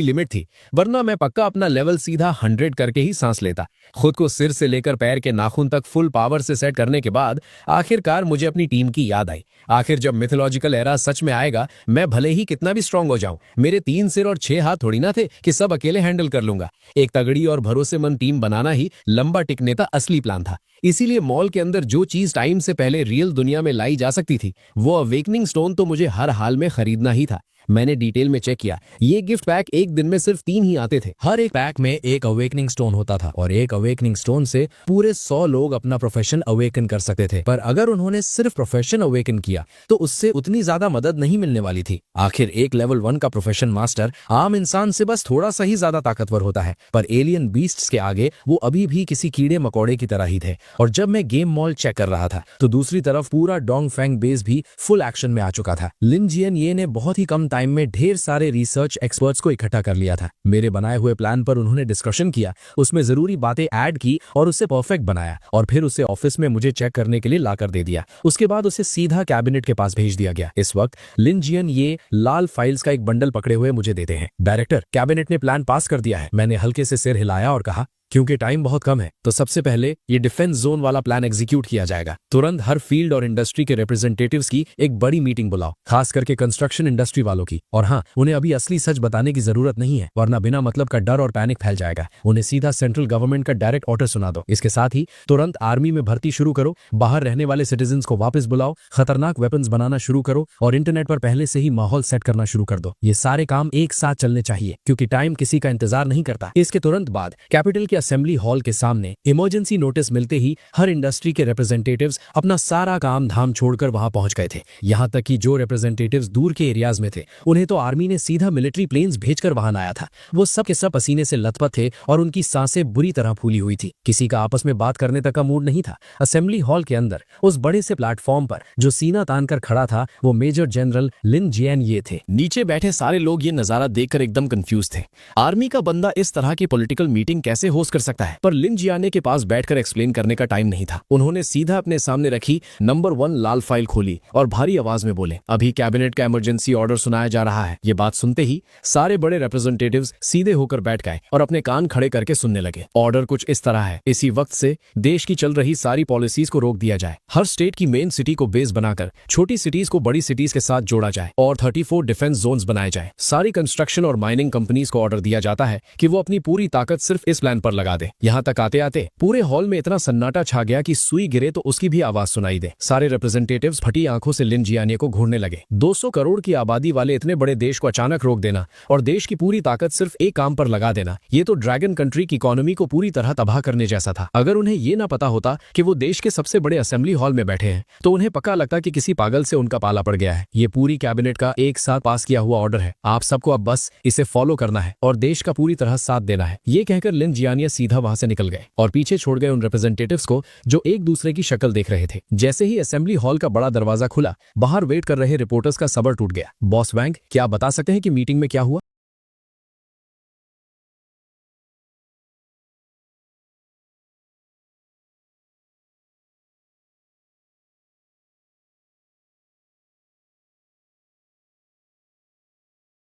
लिमिट थी, वरना मैं पक्का अपना लेवल सीधा 100 करके ही सांस लेता। खुद को सिर से लेकर पैर के नाखून तक फुल पावर से सेट करने के बाद आखिरकार मुझे अपनी टीम की याद आई। आखिर जब मिथोलॉजिकल एरा सच में आएगा, मैं भले ही कितना भी स्ट्रांग हो जाऊं, मेरे 3 सिर और 6 हाथ थोड़ी ना थे कि सब अकेले हैंडल कर लूंगा। एक तगड़ी और भरोसेमंद टीम बनाना ही लंबा टिकने का असली प्लान था। इसीलिए मॉल के अंदर जो चीज टाइम से पहले रियल दुनिया में लाई जा सकती थी, वो अवेकनिंग स्टोन तो मुझे हर हाल में खरीदना ही था। मैंने डिटेल में चेक किया, ये गिफ्ट पैक एक दिन में सिर्फ 3 ही आते थे। हर एक पैक में एक अवेकनिंग स्टोन होता था और एक अवेकनिंग स्टोन से पूरे 100 लोग अपना प्रोफेशन अवेकन कर सकते थे। पर अगर उन्होंने सिर्फ प्रोफेशन अवेकन किया तो उससे उतनी ज्यादा मदद नहीं मिलने वाली थी। आखिर एक लेवल 1 का प्रोफेशन मास्टर आम इंसान से बस थोड़ा सा ही ज्यादा ताकतवर होता है, पर एलियन बीस्ट्स के आगे वो अभी भी किसी कीड़े मकोड़े की तरह ही थे। और जब मैं गेम मॉल चेक कर रहा था तो दूसरी तरफ पूरा डोंगफेंग बेस भी फुल एक्शन में आ चुका था। लिन जियन ये ने बहुत ही कम टाइम में ढेर सारे रिसर्च एक्सपर्ट्स को इकट्ठा कर लिया था। मेरे बनाए हुए प्लान पर उन्होंने डिस्कशन किया, उसमें जरूरी बातें ऐड की और उसे परफेक्ट बनाया और फिर उसे ऑफिस में मुझे चेक करने के लिए लाकर दे दिया। उसके बाद उसे सीधा कैबिनेट के पास भेज दिया गया। इस वक्त लिन जियन ये लाल फाइल्स का एक बंडल पकड़े हुए मुझे देते हैं। डायरेक्टर, कैबिनेट ने प्लान पास कर दिया है। मैंने हल्के से सिर हिलाया और कहा, क्योंकि टाइम बहुत कम है तो सबसे पहले ये डिफेंस जोन वाला प्लान एग्जीक्यूट किया जाएगा। तुरंत हर फील्ड और इंडस्ट्री के रिप्रेजेंटेटिव्स की एक बड़ी मीटिंग बुलाओ, खास करके कंस्ट्रक्शन इंडस्ट्री वालों की। और हाँ, उन्हें अभी असली सच बताने की जरूरत नहीं है, वरना बिना मतलब का डर और पैनिक फैल जाएगा। उन्हें सीधा सेंट्रल गवर्नमेंट का डायरेक्ट ऑर्डर सुना दो। इसके साथ ही तुरंत आर्मी में भर्ती शुरू करो, बाहर रहने वाले सिटीजन्स को वापस बुलाओ, खतरनाक वेपन्स बनाना शुरू करो और इंटरनेट पर पहले से ही माहौल सेट करना शुरू कर दो। ये सारे काम एक साथ चलने चाहिए क्योंकि टाइम किसी का इंतजार नहीं करता। इसके तुरंत बाद कैपिटल के असेंबली हॉल के सामने इमरजेंसी नोटिस मिलते ही हर इंडस्ट्री के रिप्रेजेंटेटिव्स अपना सारा काम धाम छोड़कर वहां पहुंच गए थे। यहां तक कि जो रिप्रेजेंटेटिव्स दूर के एरियाज में थे, उन्हें तो आर्मी ने सीधा मिलिट्री प्लेन्स भेजकर वहां लाया था। वो सब के सब पसीने से लथपथ थे और उनकी सांसें बुरी तरह फूली हुई थी। किसी का आपस में बात करने तक का मूड नहीं था। असेंबली हॉल के अंदर उस बड़े से प्लेटफॉर्म पर जो सीना तान कर खड़ा था, वो मेजर जनरल लिन जियन ये थे। नीचे बैठे सारे लोग ये नजारा देखकर एकदम कंफ्यूज थे। आर्मी का बंदा इस तरह की पॉलिटिकल मीटिंग कैसे होस्ट कर सकता है? पर लिन जियाने के पास बैठकर एक्सप्लेन करने का टाइम नहीं था। उन्होंने सीधा अपने सामने रखी नंबर 1 लाल फाइल खोली और भारी आवाज में बोले, अभी कैबिनेट का इमरजेंसी ऑर्डर सुनाया जा रहा है। ये बात सुनते ही सारे बड़े रिप्रेजेंटेटिव्स सीधे होकर बैठ गए और अपने कान खड़े करके सुनने लगे। ऑर्डर कुछ इस तरह है, इसी वक्त से देश की चल रही सारी पॉलिसीज को रोक दिया जाए। हर स्टेट की मेन सिटी को बेस बनाकर छोटी सिटीज को बड़ी सिटीज के साथ जोड़ा जाए और 34 डिफेंस जोन्स बनाए जाए। सारी कंस्ट्रक्शन और माइनिंग कंपनीज को ऑर्डर दिया जाता है कि वो अपनी पूरी ताकत सिर्फ इस प्लान पर लगा दे। यहाँ तक आते आते पूरे हॉल में इतना सन्नाटा छा गया कि सुई गिरे तो उसकी भी आवाज सुनाई दे। सारे रिप्रेजेंटेटिव्स फटी आंखों से लिन जियाने को घूरने लगे। 200 करोड़ की आबादी वाले इतने बड़े देश को अचानक रोक देना और देश की पूरी ताकत सिर्फ एक काम पर लगा देना, ये तो ड्रैगन कंट्री की इकोनॉमी को पूरी तरह तबाह करने जैसा था। अगर उन्हें ये ना पता होता कि वो देश के सबसे बड़े असेंबली हॉल में बैठे हैं, तो उन्हें पक्का लगता कि किसी पागल से उनका पाला पड़ गया है। ये पूरी कैबिनेट का एक साथ पास किया हुआ ऑर्डर है। आप सबको अब बस इसे फॉलो करना है और देश का पूरी तरह साथ देना है। ये कहकर लिन जियानिया सीधा वहां से निकल गए और पीछे छोड़ गए उन रिप्रेजेंटेटिव्स को जो एक दूसरे की शक्ल देख रहे थे। जैसे ही असेंबली हॉल का बड़ा दरवाजा खुला, बाहर वेट कर रहे रिपोर्टर्स का सब्र टूट गया। बॉस वैंग, क्या आप बता सकते हैं कि मीटिंग में क्या हुआ?